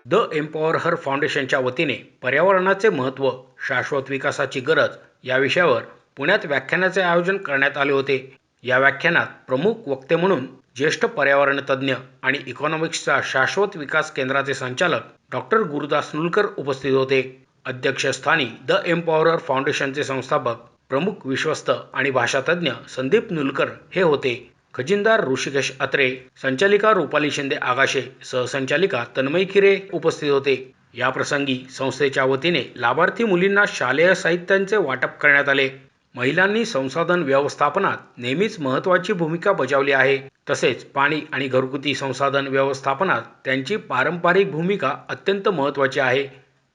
The empower हर फाउंडेशनच्या वतीने पर्यावरणाचे महत्त्व, शाश्वत विकासाची गरज या विषयावर पुण्यात व्याख्यानाचे आयोजन करण्यात आले होते. या व्याख्यानात प्रमुख वक्ते म्हणून ज्येष्ठ पर्यावरण तज्ज्ञ आणि इकॉनॉमिक्सच्या शाश्वत विकास केंद्राचे संचालक डॉक्टर गुरुदास नुलकर उपस्थित होते. अध्यक्षस्थानी द एम्पॉवर फाउंडेशनचे संस्थापक, प्रमुख विश्वस्त आणि भाषातज्ञ संदीप नुलकर हे होते. खजिनदार ऋषिकेश अत्रे, संचालिका रुपाली शिंदे आगाशे, सहसंचालिका तन्मयी खिरे उपस्थित होते. या प्रसंगी संस्थेच्या वतीने लाभार्थी मुलींना शालेय साहित्यांचे वाटप करण्यात आले. महिलांनी संसाधन व्यवस्थापनात नेहमीच महत्त्वाची भूमिका बजावली आहे. तसेच पाणी आणि घरगुती संसाधन व्यवस्थापनात त्यांची पारंपरिक भूमिका अत्यंत महत्त्वाची आहे.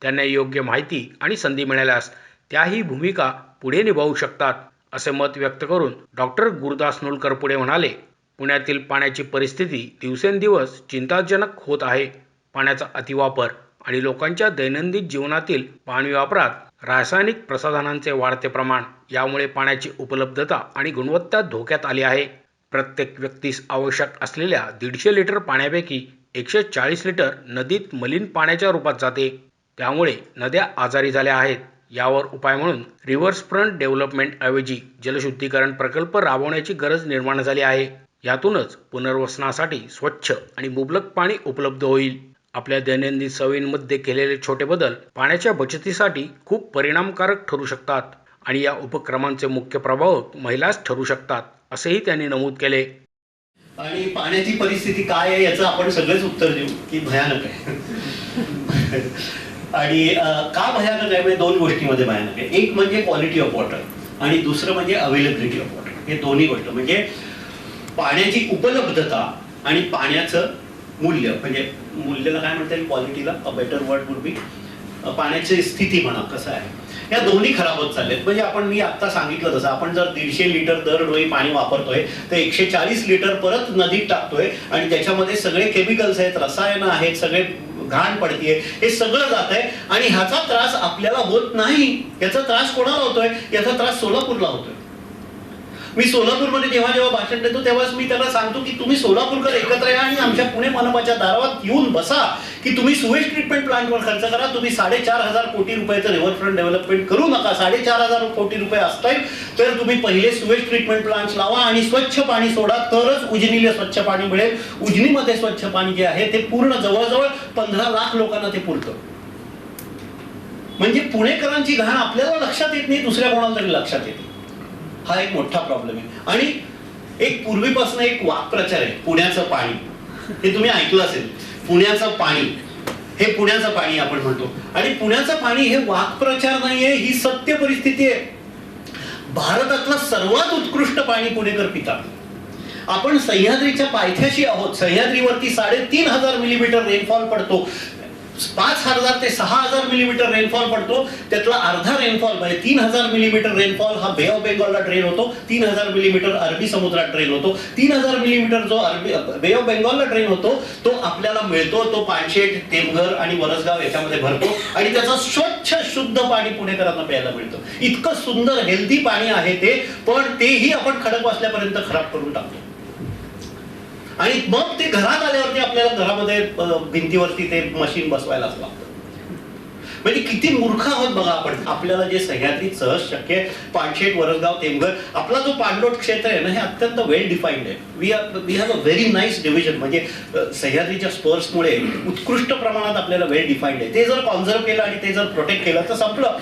त्यांना योग्य माहिती आणि संधी मिळाल्यास त्या ही भूमिका पुढे निभावू शकतात, असे मत व्यक्त करून डॉक्टर गुरुदास नुलकर पुढे म्हणाले, पुण्यातील पाण्याची परिस्थिती दिवसेंदिवस चिंताजनक होत आहे. पाण्याचा अतिवापर आणि लोकांच्या दैनंदिन जीवनातील पाणी वापरात रासायनिक प्रसाधनांचे वाढते प्रमाण यामुळे पाण्याची उपलब्धता आणि गुणवत्ता धोक्यात आली आहे. प्रत्येक व्यक्तीस आवश्यक असलेल्या 150 लिटर पाण्यापैकी 140 लिटर नदीत मलिन पाण्याच्या रूपात जाते. त्यामुळे नद्या आजारी झाल्या आहेत. यावर उपाय म्हणून रिव्हर्स फ्रंट डेव्हलपमेंट ऐवजी जलशुद्धीकरण प्रकल्प राबवण्याची गरज निर्माण झाली आहे. यातूनच पुनर्वसनासाठी स्वच्छ आणि मुबलक पाणी उपलब्ध होईल. आपल्या दैनंदिन सवयींमध्ये केलेले छोटे बदल पाण्याच्या बचतीसाठी खूप परिणामकारक ठरू शकतात आणि या उपक्रमांचे मुख्य प्रभावक महिलाच ठरू शकतात, असेही त्यांनी नमूद केले. आणि पाण्याची परिस्थिती काय आहे याचं आपण सगळेच उत्तर देऊ की भयानक आहे. आणि का भयानक आहे म्हणजे दोन गोष्टींमध्ये भयानक आहे. एक म्हणजे क्वालिटी ऑफ वॉटर आणि दुसरं म्हणजे अवेलेबिलिटी ऑफ वॉटर. हे दोन्ही गोष्ट म्हणजे पाण्याची उपलब्धता आणि पाण्याचं मूल्य, म्हणजे मूल्याला काय म्हणता येईल, क्वालिटीला a better word would be, पाण्याची स्थिती म्हणा कसं आहे, या दोन्ही खराब होत चाललेत. म्हणजे मी आता सांगितलं तसं आपण जर 150 लिटर दरडोई पाणी वापरतोय तर 140 लिटर परत नदीत टाकतोय आणि त्याच्यामध्ये सगळे केमिकल्स आहेत, रसायनं आहेत, सगळे घाण पडतीये, हे सगळं जात आहे. आणि ह्याचा त्रास आपल्याला होत नाही. याचा त्रास कोणाला होतोय? याचा त्रास सोलापूरला होतोय. मी सोलापूरमध्ये जेव्हा भाषण देतो तेव्हाच मी त्याला सांगतो की तुम्ही सोलापूरकर एकत्र या आणि आमच्या पुणे मनपाच्या दारात येऊन बसा की तुम्ही सुवेज ट्रीटमेंट प्लांटवर खर्च करा. तुम्ही 4,500 कोटी रुपयाचं रिव्हरफ्रंट डेव्हलपमेंट करू नका. 4,500 कोटी रुपये असतील तर तुम्ही पहिले सुवेज ट्रीटमेंट प्लांट लावा आणि स्वच्छ पाणी सोडा, तरच उजनीला स्वच्छ पाणी मिळेल. उजनीमध्ये स्वच्छ पाणी जे आहे ते पूर्ण जवळजवळ 15 लाख लोकांना ते पुरतं. म्हणजे पुणेकरांची घाण आपल्याला लक्षात येत नाही, दुसऱ्या कोणाला तरी लक्षात येते. हा एक मोठा प्रॉब्लेम आहे. आणि एक पूर्वीपासून एक वाक्प्रचार आहे, पुण्याचं पाणी. हे तुम्ही ऐकलं असेल, पुण्याचं पाणी, हे पुण्याचं पाणी आपण म्हणतो. आणि पुण्याचं पाणी हे वाक्प्रचार नाहीये, ही सत्य परिस्थिती आहे. भारतातलं सर्वात उत्कृष्ट पाणी पुणेकर पितात. आपण सह्याद्रीच्या पायथ्याशी आहोत. सह्याद्रीवरती 3,500 मिलीमीटर रेनफॉल पडतो. 5,000 ते 6,000 मिलीमीटर रेनफॉल पडतो. त्यातला अर्धा रेनफॉल म्हणजे 3,000 मिलीमीटर रेनफॉल हा बे ऑफ बेंगॉलला ड्रेन होतो. 3,000 मिलीमीटर अरबी समुद्रात ड्रेन होतो. 3,000 मिलीमीटर जो बे ऑफ बेंगॉलला ड्रेन होतो तो आपल्याला मिळतो. तो पानशेत, टेमघर आणि वरसगाव याच्यामध्ये भरतो आणि त्याचं स्वच्छ शुद्ध पाणी पुणेकरांना प्यायला मिळतं. इतकं सुंदर हेल्दी पाणी आहे ते, पण तेही आपण खडकवासल्यापर्यंत खराब करून टाकतो. आणि मग ते घरात आल्यावरती आपल्याला घरामध्ये भिंतीवरती ते मशीन बसवायलाच लागतं. म्हणजे किती मूर्ख आहोत बघा आपण. आपल्याला जे सह्याद्रीत सहज शक्य आहे, पानशेत, वरसगाव, टेमघर, आपला जो पाणलोट क्षेत्र आहे ना, हे अत्यंत वेल डिफाईन्ड आहे. We have a very nice division. म्हणजे सह्याद्रीच्या स्पर्समुळे उत्कृष्ट प्रमाणात आपल्याला वेल डिफाईन्ड आहे. ते जर कॉन्झर्व केलं आणि ते जर प्रोटेक्ट केलं तर संपलं.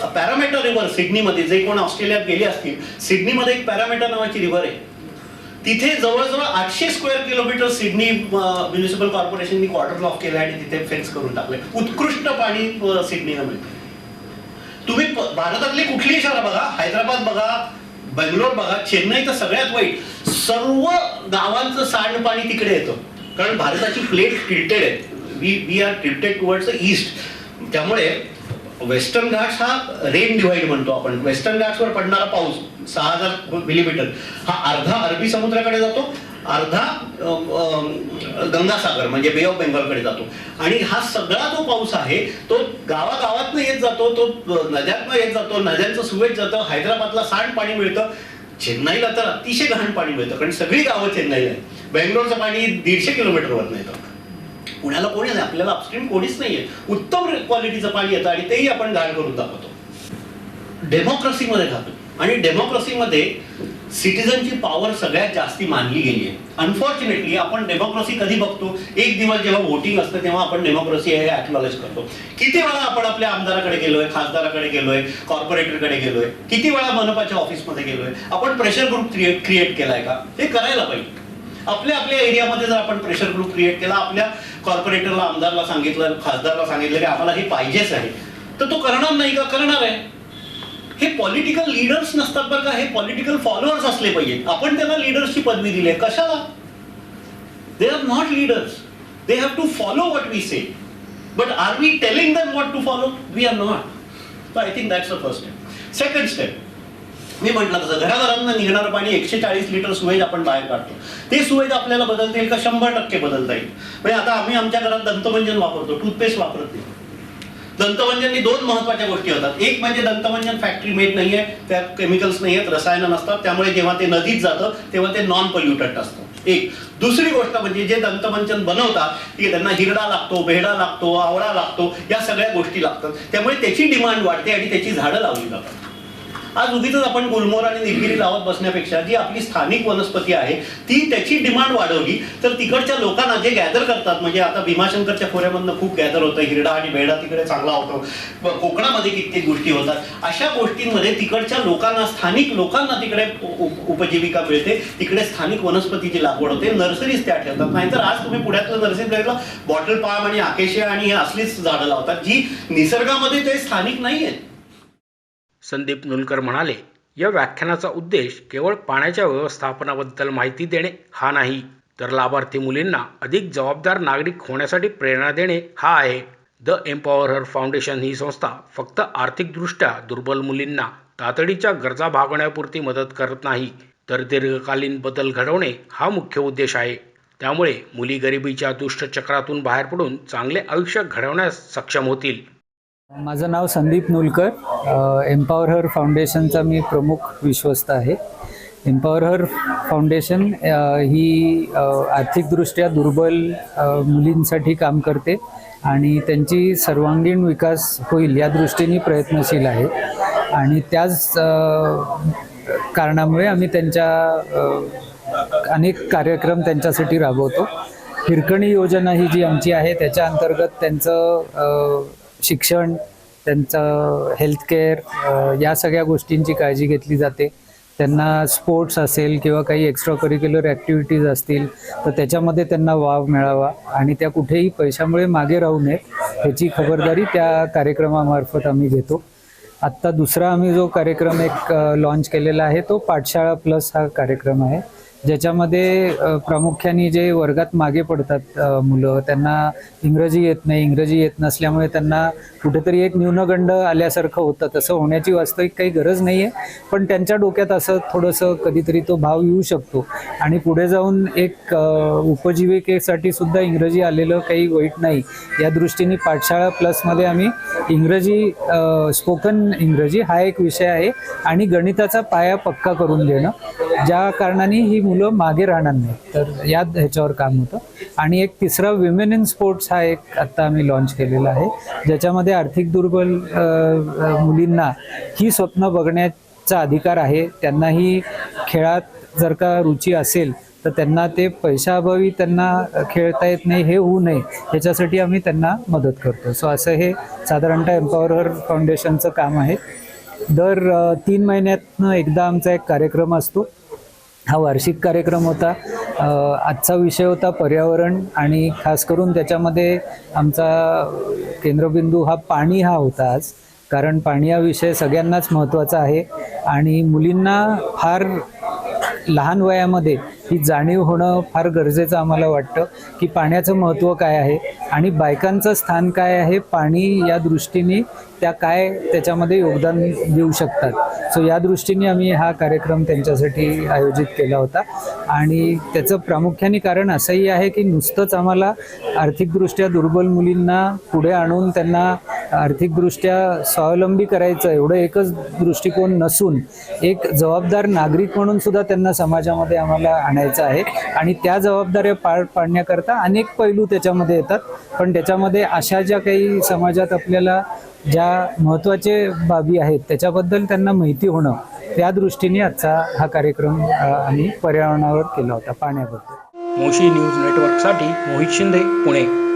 पॅरामीटर रिव्हर सिडनीमध्ये, जे कोण ऑस्ट्रेलियात गेले असतील, सिडनीमध्ये एक पॅरामीटर नावाची रिव्हर आहे. तिथे जवळजवळ 800 स्क्वेअर किलोमीटर सिडनी म्युनिसिपल कॉर्पोरेशननी क्वार्टर ब्लॉक केलं आणि तिथे फेन्स करून टाकले. उत्कृष्ट पाणी सिडनीला मिळते. तुम्ही भारतातली कुठलीही शहर बघा, हैदराबाद बघा, बेंगलोर बघा, चेन्नई तर सगळ्यात वाईट. सर्व गावांचं सांडपाणी तिकडे येतं, कारण भारताची प्लेट टिल्टेड आहे. We are tilted towards the east. त्यामुळे वेस्टर्न घाट्स हा रेन डिव्हाइड म्हणतो आपण. वेस्टर्न घाट्सवर पडणारा पाऊस 6,000 मिलीमीटर हा अर्धा अरबी समुद्राकडे जातो, अर्धा गंगासागर म्हणजे बे ऑफ बेंगॉलकडे जातो. आणि हा सगळा जो पाऊस आहे तो गावागावातनं येत जातो, तो नद्यातनं येत जातो, नद्यांचं सुवेज जातं, हैदराबादला सांडपाणी मिळतं. चेन्नईला तर अतिशय घाण पाणी मिळतं, कारण सगळी गावं चेन्नईला आहे. बेंगलोरचं पाणी 150 किलोमीटरवरनं येतं. पुण्याला कोणी नाही, आपल्याला अपस्ट्रीम कोणीच नाहीये. उत्तम क्वालिटीचं पाणी येतं आणि तेही आपण घाण करून दाखवतो. डेमोक्रेसीमध्ये खातो आणि डेमोक्रेसीमध्ये सिटिझनची पॉवर सगळ्यात जास्ती मानली गेली आहे. अनफॉर्च्युनेटली आपण डेमोक्रेसी कधी बघतो, एक दिवस जेव्हा वोटिंग असतं तेव्हा आपण डेमोक्रेसी हे ॲक्नॉलेज करतो. किती वेळा आपण आपल्या आमदाराकडे गेलोय, खासदाराकडे गेलोय, कॉर्पोरेटरकडे गेलोय, किती वेळा मनपाच्या ऑफिसमध्ये गेलोय, आपण प्रेशर ग्रुप क्रिएट केलाय का? हे करायला पाहिजे. आपल्या एरियामध्ये जर आपण प्रेशर ग्रुप क्रिएट केला, आपल्या कॉर्पोरेटरला, आमदारला सांगितलं, खासदारला सांगितलं की आम्हाला हे पाहिजेच आहे, तर तो करणार नाही का? करणार आहे. हे पॉलिटिकल लीडर्स नसतात बरं का, हे पॉलिटिकल फॉलोअर्स असले पाहिजेत. आपण त्यांना लीडर्सची पदवी दिली आहे कशाला? They are not leaders, they have to follow what we say, but are we telling them what to follow? We are not. So I think that's the first step. Second step, मी म्हटलं तसं घराघरांना निघणारं पाणी 140 litre sewage आपण बाहेर काढतो. ते sewage आपल्याला बदलता येईल का? 100% बदलता येईल. म्हणजे आता आम्ही आमच्या घरात दंतमंजन वापरतो, टूथपेस्ट वापरत नाही. दंतमंजननी 2 महत्वाच्या गोष्टी होतात. एक म्हणजे दंतमंजन फॅक्टरी मेड नाहीये, त्यात केमिकल्स नाही आहेत, रसायनं नसतात, त्यामुळे जेव्हा ते नदीत जातं तेव्हा ते नॉन पोल्युटंट असतं. एक. दुसरी गोष्ट म्हणजे जे दंतमंजन बनवतात की त्यांना हिरडा लागतो, बेहडा लागतो, आवळा लागतो, या सगळ्या गोष्टी लागतात. त्यामुळे त्याची डिमांड वाढते आणि त्याची झाडं लावली जातात. आज उगीच आपण गुलमोहर आणि निलगिरी लावत बसण्यापेक्षा जी आपली स्थानिक वनस्पती आहे ती त्याची डिमांड वाढवली तर तिकडच्या लोकांना जे गॅदर करतात, म्हणजे आता भीमाशंकरच्या खोऱ्यामधनं खूप गॅदर होतं, हिरडा आणि बेहडा तिकडे चांगला होतो, कोकणामध्ये कित्येक गोष्टी होतात. अशा गोष्टींमध्ये तिकडच्या लोकांना, स्थानिक लोकांना तिकडे उपजीविका मिळते, तिकडे स्थानिक वनस्पतीची लागवड होते, नर्सरीज त्या ठेवतात. नाहीतर आज तुम्ही पुण्यातलं नर्सरी बघितलं, बॉटल पाम आणि आकेशिया आणि हे असलीच झाडं लावतात जी निसर्गामध्ये ते स्थानिक नाही आहेत. संदीप नुलकर म्हणाले, या व्याख्यानाचा उद्देश केवळ पाण्याच्या व्यवस्थापनाबद्दल माहिती देणे हा नाही, तर लाभार्थी मुलींना अधिक जबाबदार नागरिक होण्यासाठी प्रेरणा देणे हा आहे. द एम्पॉवर हर फाउंडेशन ही संस्था फक्त आर्थिकदृष्ट्या दुर्बल मुलींना तातडीच्या गरजा भागवण्यापुरती मदत करत नाही, तर दीर्घकालीन बदल घडवणे हा मुख्य उद्देश आहे. त्यामुळे मुली गरिबीच्या दुष्टचक्रातून बाहेर पडून चांगले आयुष्य घडवण्यास सक्षम होतील. माझं नाव संदीप नुलकर, एम्पॉवर हर फाउंडेशनचा मी प्रमुख विश्वस्त आहे. एम्पॉवर हर फाउंडेशन ही आर्थिकदृष्ट्या दुर्बल मुलींसाठी काम करते आणि त्यांची सर्वांगीण विकास होईल या दृष्टीने प्रयत्नशील आहे. आणि त्याच कारणामुळे आम्ही अनेक कार्यक्रम त्यांच्यासाठी राबवतो. हिरकणी योजना ही जी आमची आहे त्याच्या अंतर्गत त्यांचं शिक्षण, त्यांचं हेल्थकेअर या सगळ्या गोष्टींची काळजी घेतली जाते. त्यांना स्पोर्ट्स असेल किंवा काही एक्स्ट्रा करिक्युलर ॲक्टिव्हिटीज असतील तर त्याच्यामध्ये त्यांना वाव मिळावा आणि त्या कुठेही पैशामुळे मागे राहू नयेत ह्याची खबरदारी त्या कार्यक्रमामार्फत आम्ही घेतो. आत्ता दुसरा आम्ही जो कार्यक्रम एक लॉन्च केलेला आहे तो पाठशाळा प्लस हा कार्यक्रम आहे, ज्याच्यामध्ये प्रामुख्याने जे वर्गात मागे पडतात मुलं, त्यांना इंग्रजी येत नाही, इंग्रजी येत नसल्यामुळे त्यांना कुठेतरी एक न्यूनगंड आल्यासारखं होतं. तसं होण्याची वास्तविक काही गरज नाही आहे, पण त्यांच्या डोक्यात असं थोडंसं कधीतरी तो भाव येऊ शकतो आणि पुढे जाऊन एक उपजीविकेसाठी सुद्धा इंग्रजी आलेलं काही वाईट नाही. या दृष्टीने पाठशाळा प्लसमध्ये आम्ही इंग्रजी, स्पोकन इंग्रजी हा एक विषय आहे आणि गणिताचा पाया पक्का करून देणं, ज्या कारणाने ही मुलं मागे राहणार नाही, तर ह्याच्यावर काम होतं. आणि एक तिसरा विमेन इन स्पोर्ट्स हा एक आत्ता आम्ही लॉन्च केलेला आहे, ज्याच्यामध्ये आर्थिक दुर्बल मुलींना ही स्वप्न बघण्याचा अधिकार आहे. त्यांनाही खेळात जर का रुची असेल तर त्यांना ते पैशाअभावी त्यांना खेळता येत नाही हे होऊ नये याच्यासाठी आम्ही त्यांना मदत करतो. सो असं हे साधारणतः एम्पॉवर हर फाउंडेशनचं काम आहे. दर 3 महिन्यातनं एकदा आमचा एक कार्यक्रम असतो. हा वार्षिक कार्यक्रम होता. आजचा विषय होता पर्यावरण आणि खास करून त्याच्यामध्ये आमचा केंद्रबिंदू हा पाणी हा होता आज, कारण पाणी हा विषय सगळ्यांनाच महत्त्वाचा आहे आणि मुलींना फार लहान वयामध्ये ही जाणीव होणं फार गरजेचं आम्हाला वाटतं की पाण्याचं महत्त्व काय आहे आणि बायकांचं स्थान काय आहे पाणी या दृष्टीने, त्या काय त्याच्यामध्ये योगदान देऊ शकतात. सो या दृष्टीने आम्ही हा कार्यक्रम त्यांच्यासाठी आयोजित केला होता आणि त्याचं प्रामुख्याने कारण असंही आहे की नुसतंच आम्हाला आर्थिकदृष्ट्या दुर्बल मुलींना पुढे आणून त्यांना आर्थिकदृष्ट्या स्वावलंबी करायचं एवढं एकच दृष्टिकोन नसून एक जबाबदार नागरिक म्हणून सुद्धा त्यांना समाजामध्ये आम्हाला आणायचं आहे आणि त्या जबाबदाऱ्या पार पाडण्याकरता अनेक पैलू त्याच्यामध्ये येतात. पण त्याच्यामध्ये अशा ज्या काही समाजात आपल्याला ज्या महत्त्वाचे बाबी आहेत त्याच्याबद्दल त्यांना माहिती होणं, त्या दृष्टीने आजचा हा कार्यक्रम आम्ही पर्यावरणावर केला होता, पाण्याबद्दल. मोशी न्यूज नेटवर्कसाठी मोहित शिंदे, पुणे.